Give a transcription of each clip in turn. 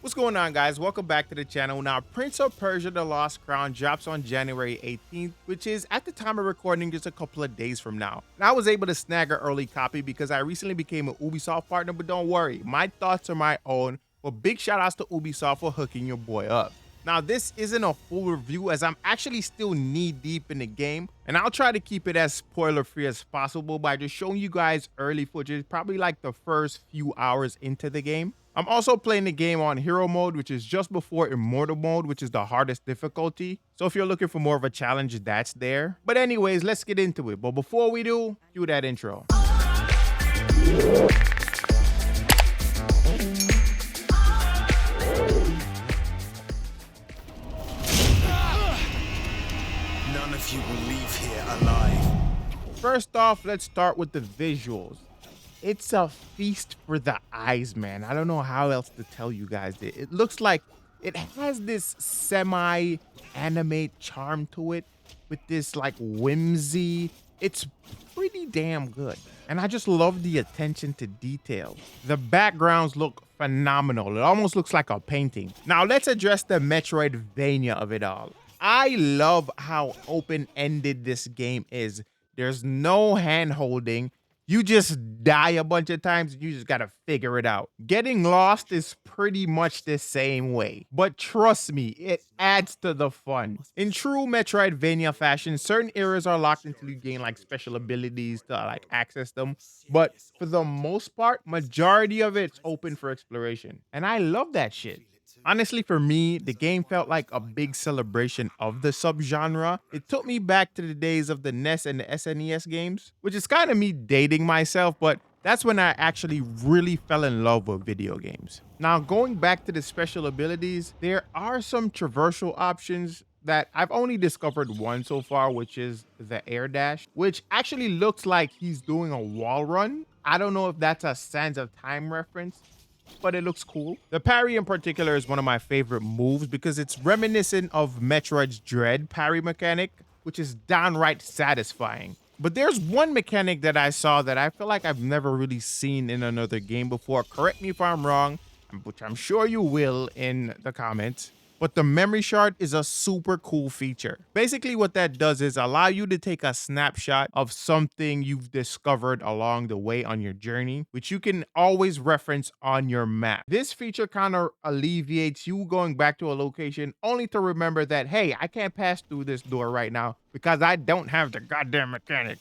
What's going on, guys? Welcome back to the channel. Now, Prince of Persia The Lost Crown drops on January 18th, which is at the time of recording just a couple of days from now. And I was able to snag an early copy because I recently became an Ubisoft partner, but don't worry, my thoughts are my own. But big shout outs to Ubisoft for hooking your boy up. Now, this isn't a full review as I'm actually still knee deep in the game, and I'll try to keep it as spoiler free as possible by just showing you guys early footage, probably like the first few hours into the game. I'm also playing the game on hero mode, which is just before immortal mode, which is the hardest difficulty. So if you're looking for more of a challenge, that's there. But anyways, let's get into it. But before we do that intro. None of you will leave here alive. First off, let's start with the visuals. It's a feast for the eyes, man. I don't know how else to tell you guys it. It looks like it has this semi-anime charm to it with this like whimsy. It's pretty damn good. And I just love the attention to detail. The backgrounds look phenomenal. It almost looks like a painting. Now let's address the Metroidvania of it all. I love how open-ended this game is. There's no hand-holding. You just die a bunch of times and you just gotta figure it out. Getting lost is pretty much the same way. But trust me, it adds to the fun. In true Metroidvania fashion, certain areas are locked until you gain like special abilities to like access them. But for the most part, majority of it's open for exploration. And I love that shit. Honestly, for me, the game felt like a big celebration of the subgenre. It took me back to the days of the NES and the SNES games, which is kind of me dating myself, but that's when I actually really fell in love with video games. Now, going back to the special abilities, there are some traversal options that I've only discovered one so far, which is the air dash, which actually looks like he's doing a wall run. I don't know if that's a Sands of Time reference, but it looks cool. The parry in particular is one of my favorite moves because it's reminiscent of Metroid's Dread parry mechanic, which is downright satisfying. But there's one mechanic that I saw that I feel like I've never really seen in another game before. Correct me if I'm wrong, which I'm sure you will in the comments. But the memory shard is a super cool feature. Basically what that does is allow you to take a snapshot of something you've discovered along the way on your journey, which you can always reference on your map. This feature kind of alleviates you going back to a location only to remember that, hey, I can't pass through this door right now because I don't have the goddamn mechanic.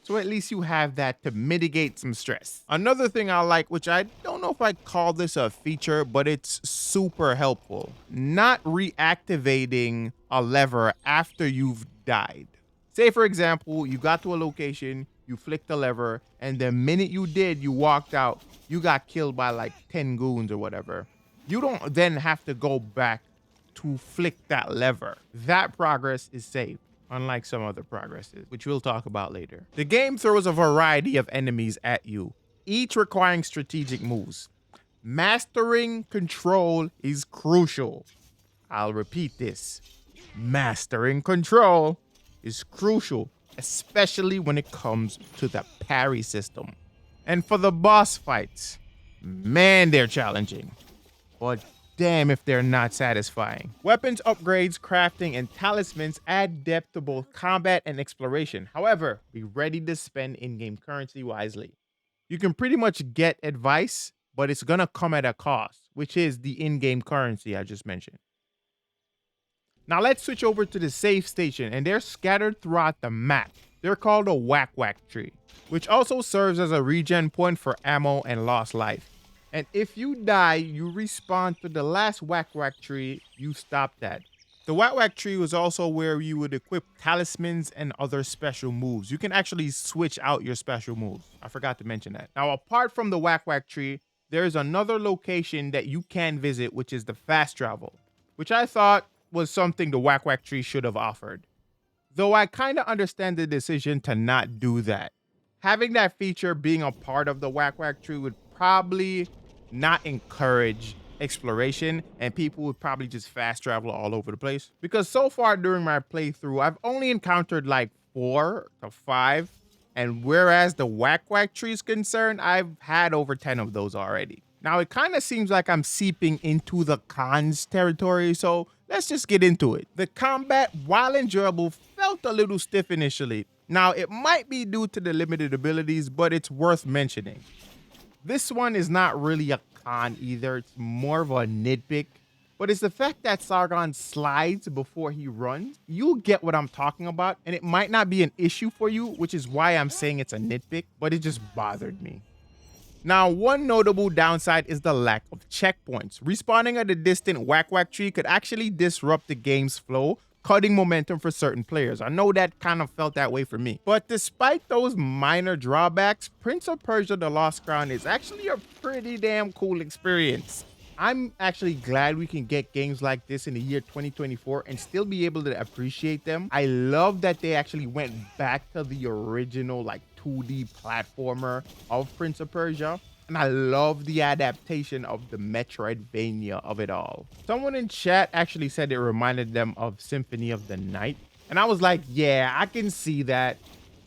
So at least you have that to mitigate some stress. Another thing I like, which I don't know if I call this a feature, but it's super helpful. Not reactivating a lever after you've died. Say for example, you got to a location, you flicked the lever, and the minute you did, you walked out, you got killed by like 10 goons or whatever. You don't then have to go back to flick that lever. That progress is saved, unlike some other progresses, which we'll talk about later. The game throws a variety of enemies at you, each requiring strategic moves. Mastering control is crucial. I'll repeat this. Mastering control is crucial, especially when it comes to the parry system. And for the boss fights, man, they're challenging. But damn if they're not satisfying. Weapons upgrades, crafting, and talismans add depth to both combat and exploration. However, be ready to spend in-game currency wisely. You can pretty much get advice, but it's gonna come at a cost, which is the in-game currency I just mentioned. Now let's switch over to the save station, and they're scattered throughout the map. They're called a whack tree, which also serves as a regen point for ammo and lost life. And if you die, you respawn to the last whack tree you stopped at. The whack tree was also where you would equip talismans and other special moves. You can actually switch out your special moves. I forgot to mention that. Now, apart from the whack tree, there is another location that you can visit, which is the fast travel, which I thought was something the whack tree should have offered. Though I kind of understand the decision to not do that. Having that feature being a part of the whack tree would probably not encourage exploration, and people would probably just fast travel all over the place. Because so far during my playthrough, I've only encountered like 4 to 5, and whereas the whack tree is concerned, I've had over 10 of those already. Now, it kind of seems like I'm seeping into the Khan's territory, so let's just get into it. The combat, while enjoyable, felt a little stiff initially. Now, it might be due to the limited abilities, but it's worth mentioning. This one is not really a con either, it's more of a nitpick. But it's the fact that Sargon slides before he runs. You'll get what I'm talking about, and it might not be an issue for you, which is why I'm saying it's a nitpick, but it just bothered me. Now, one notable downside is the lack of checkpoints. Respawning at a distant whack-whack tree could actually disrupt the game's flow, cutting momentum for certain players. I know that kind of felt that way for me. But despite those minor drawbacks, Prince of Persia The Lost Crown is actually a pretty damn cool experience. I'm actually glad we can get games like this in the year 2024 and still be able to appreciate them. I love that they actually went back to the original like 2D platformer of Prince of Persia. And I love the adaptation of the Metroidvania of it all. Someone in chat actually said it reminded them of Symphony of the Night. And I was like, yeah, I can see that.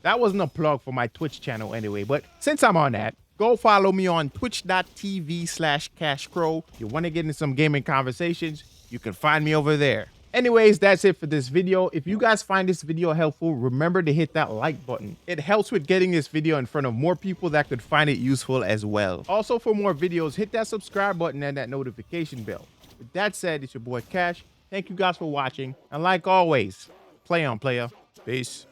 That wasn't a plug for my Twitch channel anyway, but since I'm on that, go follow me on twitch.tv/cashcrow. If you want to get into some gaming conversations, you can find me over there. Anyways, that's it for this video. If you guys find this video helpful, remember to hit that like button. It helps with getting this video in front of more people that could find it useful as well. Also, for more videos, hit that subscribe button and that notification bell. With that said, it's your boy Cash. Thank you guys for watching. And like always, play on, player. Peace.